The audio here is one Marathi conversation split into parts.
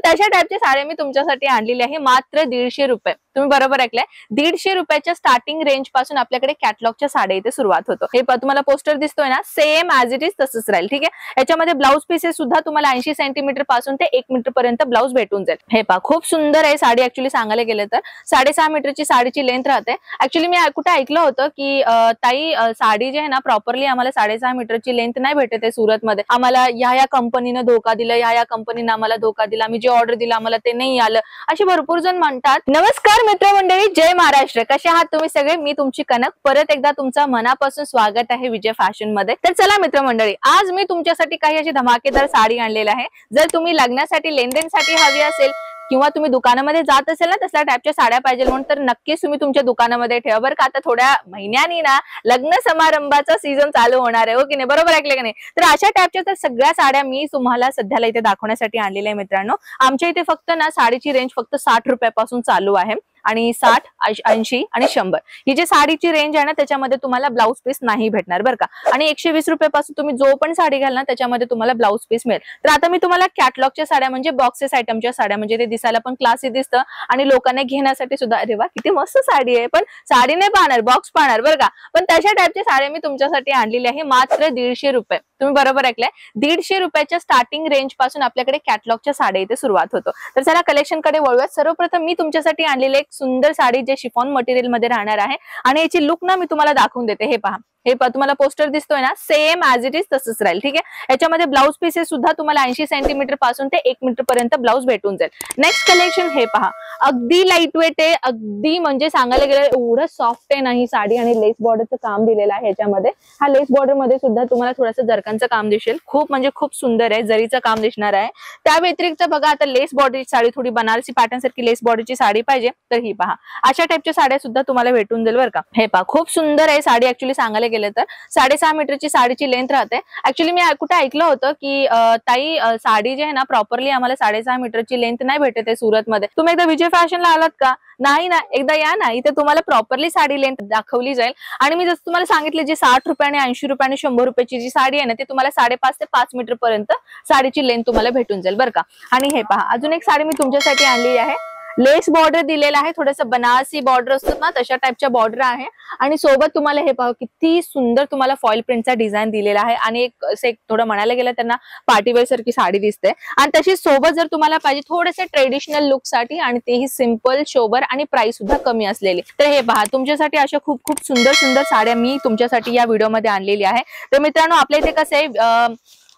तशा टाइपच्या साड्या मी तुमच्यासाठी आणलेली आहे मात्र 150 रुपये. तुम्ही बरोबर ऐकलंय, 150 रुपयाच्या स्टार्टिंग रेंज पासून आपल्याकडे कॅटलॉगच्या साड्या इथे सुरुवात होतो. हे तुम्हाला पोस्टर दिसतोय ना, सेम ऍज इट इज तसंच राहील. ठीक आहे, याच्यामध्ये ब्लाऊज पीसेस सुद्धा तुम्हाला 80 सेंटीमीटर पासून ते 1 मीटर पर्यंत ब्लाऊज भेटून जाईल. हे पहा, खूप सुंदर आहे साडी. ऍक्च्युली सांगायला गेलं तर 6.5 मीटरची साडीची लेंथ राहते. ऍक्च्युली मी कुठे ऐकलं होतं की ताई साडी जी आहे ना प्रॉपरली आम्हाला 6.5 मीटरची लेंथ नाही भेटत आहे सुरतमध्ये. आम्हाला या कंपनीनं धोका दिला, या कंपनीनं आम्हाला धोका दिला, आम्ही जे ऑर्डर दिला आम्हाला ते नाही आलं, असे भरपूर जण म्हणतात. नमस्कार मित्रमंडळी, जय महाराष्ट्र. कसे आहात तुम्ही सगळे? मी तुमची कनक परत एकदा तुमचा मनापासून स्वागत आहे विजय फॅशन मध्ये. तर चला मित्रमंडळी, आज मी तुमच्यासाठी काही अशी धमाकेदार साडी आणलेली आहे. जर तुम्ही लग्नासाठी लेनदेनसाठी हवी असेल किंवा तुम्ही दुकानामध्ये जात असेल ना तसल्या टाइपच्या साड्या पाहिजे म्हणून तर नक्कीच तुम्ही तुमच्या दुकानामध्ये ठेवा बरं का. आता थोड्या महिन्यांनी ना लग्न समारंभाचा सीझन चालू होणार आहे, हो की नाही? बरोबर ऐकलं की नाही? तर अशा टाइपच्या तर सगळ्या साड्या मी तुम्हाला सध्याला इथे दाखवण्यासाठी आणलेल्या आहे मित्रांनो. आमच्या इथे फक्त ना साडीची रेंज फक्त 60 रुपयापासून चालू आहे आणि 60, 80 आणि 100 ही जी साडीची रेंज आहे ना त्याच्यामध्ये तुम्हाला ब्लाऊज पीस नाही भेटणार बरं का. आणि 120 रुपयापासून तुम्ही जो पण साडी घाल ना त्याच्यामध्ये तुम्हाला ब्लाऊज पीस मिळेल. तर आता मी तुम्हाला कॅटलॉगच्या साड्या म्हणजे बॉक्सेस आयटमच्या साड्या, म्हणजे ते दिसायला पण क्लासी दिसतं आणि लोकांना घेण्यासाठी सुद्धा अरे वा किती मस्त साडी आहे, पण साडी नाही पाहणार, बॉक्स पाहणार बरं का. पण तशा टाइपच्या साड्या मी तुमच्यासाठी आणलेली आहे मात्र 150 रुपये. तुम्ही बरोबर ऐकलंय, 150 रुपयाच्या स्टार्टिंग रेंज पासून आपल्याकडे कॅटलॉगच्या साड्या इथे सुरुवात होतो. तर चला कलेक्शन कडे वळूयात. सर्वप्रथम मी तुमच्यासाठी आणलेले एक सुंदर साडी जे शिफॉन मटेरियल मध्ये राहणार आहे आणि याची लुक ना मी तुम्हाला दाखवून देते. हे पहा, हे तुम्हाला पोस्टर दिसतोय ना, सेम ऍज इट इज तसंच राहील. ठीक आहे, याच्यामध्ये ब्लाऊज पीसेस सुद्धा तुम्हाला 80 सेंटीमीटर पासून ते 1 मीटर पर्यंत ब्लाऊज भेटून जाईल. नेक्स्ट कलेक्शन हे पहा, अगदी लाईट वेट आहे, अगदी म्हणजे सांगायला गेलं एवढं सॉफ्ट आहे ना ही साडी आणि लेस बॉर्डरचं काम दिलेलं आहे याच्यामध्ये. हा लेस बॉर्डर मध्ये सुद्धा तुम्हाला थोडंसं जरकांचं काम दिसेल, खूप म्हणजे खूप सुंदर आहे, जरीचं काम दिसणार आहे. त्या व्यतिरिक्त बघा, आता लेस बॉर्डरची साडी थोडी बनारसी पॅटर्न सारखी लेस बॉर्डरची साडी पाहिजे तर ही पहा, अशा टाइपच्या साड्या सुद्धा तुम्हाला भेटून जाईल बरं का. हे पहा, खूप सुंदर आहे साडी. ऍक्च्युली सांगायला गेलं तर 6.5 मीटरची साडीची लेंथ राहते. ऍक्च्युली मी कुठे ऐकलं होतं की ताई साडी जी आहे ना प्रॉपरली आम्हाला 6.5 मीटरची लेंथ नाही भेटत आहे सुरतमध्ये. तुम्ही एकदा विजय फॅशनला आलात का? नाही ना, एकदा या ना, इथे तुम्हाला प्रॉपरली साडी लेंथ दाखवली जाईल. आणि मी जसं तुम्हाला सांगितलं जी 60 रुपये, 80 रुपये आणि 100 रुपयाची जी साडी आहे ना ती तुम्हाला 5.5 ते 5 मीटर पर्यंत साडीची लेंथ तुम्हाला भेटून जाईल बरं का. आणि हे पहा, अजून एक साडी मी तुमच्यासाठी आणली आहे. लेस बॉर्डर दिलेला आहे, थोडंसं बनारसी बॉर्डर असतात ना तशा टाइपच्या बॉर्डर आहे आणि सोबत तुम्हाला हे पहा किती सुंदर तुम्हाला फॉईल प्रिंटचा डिझाईन दिलेला आहे आणि एक थोडं म्हणायला गेलं त्यांना पार्टीवेअर सारखी साडी दिसते. आणि तशी सोबत जर तुम्हाला पाहिजे थोडेसे ट्रेडिशनल लुक साठी आणि तेही सिंपल शोबर आणि प्राइस सुद्धा कमी असलेली, तर हे पहा तुमच्यासाठी अशा खूप खूप सुंदर सुंदर साड्या मी तुमच्यासाठी या व्हिडिओमध्ये आणलेली आहे. तर मित्रांनो, आपल्या इथे कसं आहे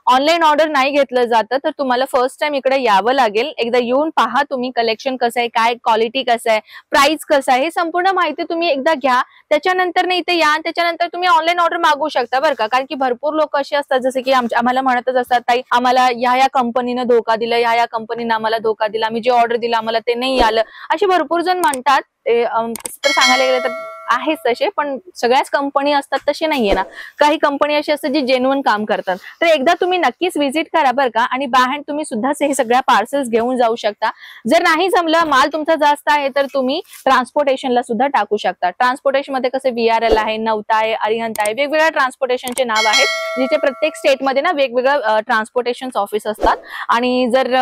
ऑनलाईन ऑर्डर नाही घेतलं जातं, तर तुम्हाला फर्स्ट टाइम इकडे यावं लागेल. एकदा येऊन पहा तुम्ही कलेक्शन कसं आहे, काय क्वालिटी कसं आहे, प्राइस कसं आहे, हे संपूर्ण माहिती तुम्ही एकदा घ्या. त्याच्यानंतर नाही इथे या आणि त्याच्यानंतर तुम्ही ऑनलाईन ऑर्डर मागवू शकता बरं का. कारण की भरपूर लोक असे असतात जसे की आम्हाला म्हणतच असतात ताई आम्हाला या कंपनीनं धोका दिला, या कंपनीनं आम्हाला धोका दिला, आम्ही जे ऑर्डर दिला आम्हाला ते नाही आलं, असे भरपूर जण म्हणतात. तर सांगायला गेलं तर आहेच तसे, पण सगळ्याच कंपनी असतात तसे नाहीये ना. काही कंपनी अशी असतात जी जेन्युइन काम करतात. तर एकदा तुम्ही नक्कीच व्हिजिट करा बरं का. आणि बाहेर तुम्ही सुद्धा हे सगळ्या पार्सल्स घेऊन जाऊ शकता. जर नाही जमलं, माल तुमचा जास्त आहे, तर तुम्ही ट्रान्सपोर्टेशनला सुद्धा टाकू शकता. ट्रान्सपोर्टेशन मध्ये कसं VRL आहे, नवता आहे, अरिहंत आहे, वेगवेगळ्या ट्रान्सपोर्टेशनचे नाव आहेत, जिथे प्रत्येक स्टेटमध्ये ना वेगवेगळं ट्रान्सपोर्टेशन ऑफिस असतात. आणि जर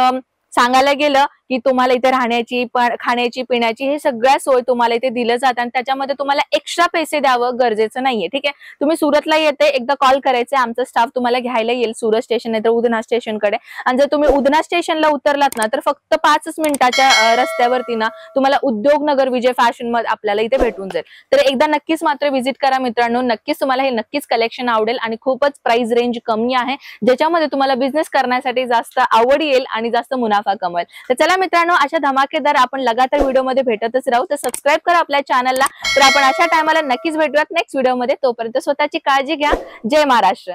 सांगायला गेलं की तुम्हाला इथे राहण्याची, खाण्याची, पिण्याची हे सगळ्या सोय तुम्हाला इथे दिलं जातं आणि त्याच्यामध्ये तुम्हाला एक्स्ट्रा पैसे द्यावं गरजेचं नाहीये. ठीक आहे, तुम्ही सुरतला येते एकदा कॉल करायचे, आमचा स्टाफ तुम्हाला घ्यायला येईल सुरत स्टेशन नाही तर उधना स्टेशनकडे. आणि जर तुम्ही उधना स्टेशनला उतरलात ना तर फक्त 5 मिनिटाच्या रस्त्यावरती ना तुम्हाला उद्योगनगर विजय फॅशन मध्ये आपल्याला इथे भेटून जाईल. तर एकदा नक्कीच मात्र व्हिजिट करा मित्रांनो. नक्कीच तुम्हाला हे नक्कीच कलेक्शन आवडेल आणि खूपच प्राइस रेंज कमी आहे, ज्याच्यामध्ये तुम्हाला बिझनेस करण्यासाठी जास्त आवड येईल आणि जास्त मुनाफा कमवेल. तर चला मित्रांनो, अशा धमाकेदार आपण लगातार व्हिडिओमध्ये भेटतच राहू. तर सबस्क्राईब करा आपल्या चॅनलला. तर आपण अशा टायमाला नक्कीच भेटूयात नेक्स्ट व्हिडिओमध्ये. तोपर्यंत स्वतःची काळजी घ्या. जय महाराष्ट्र.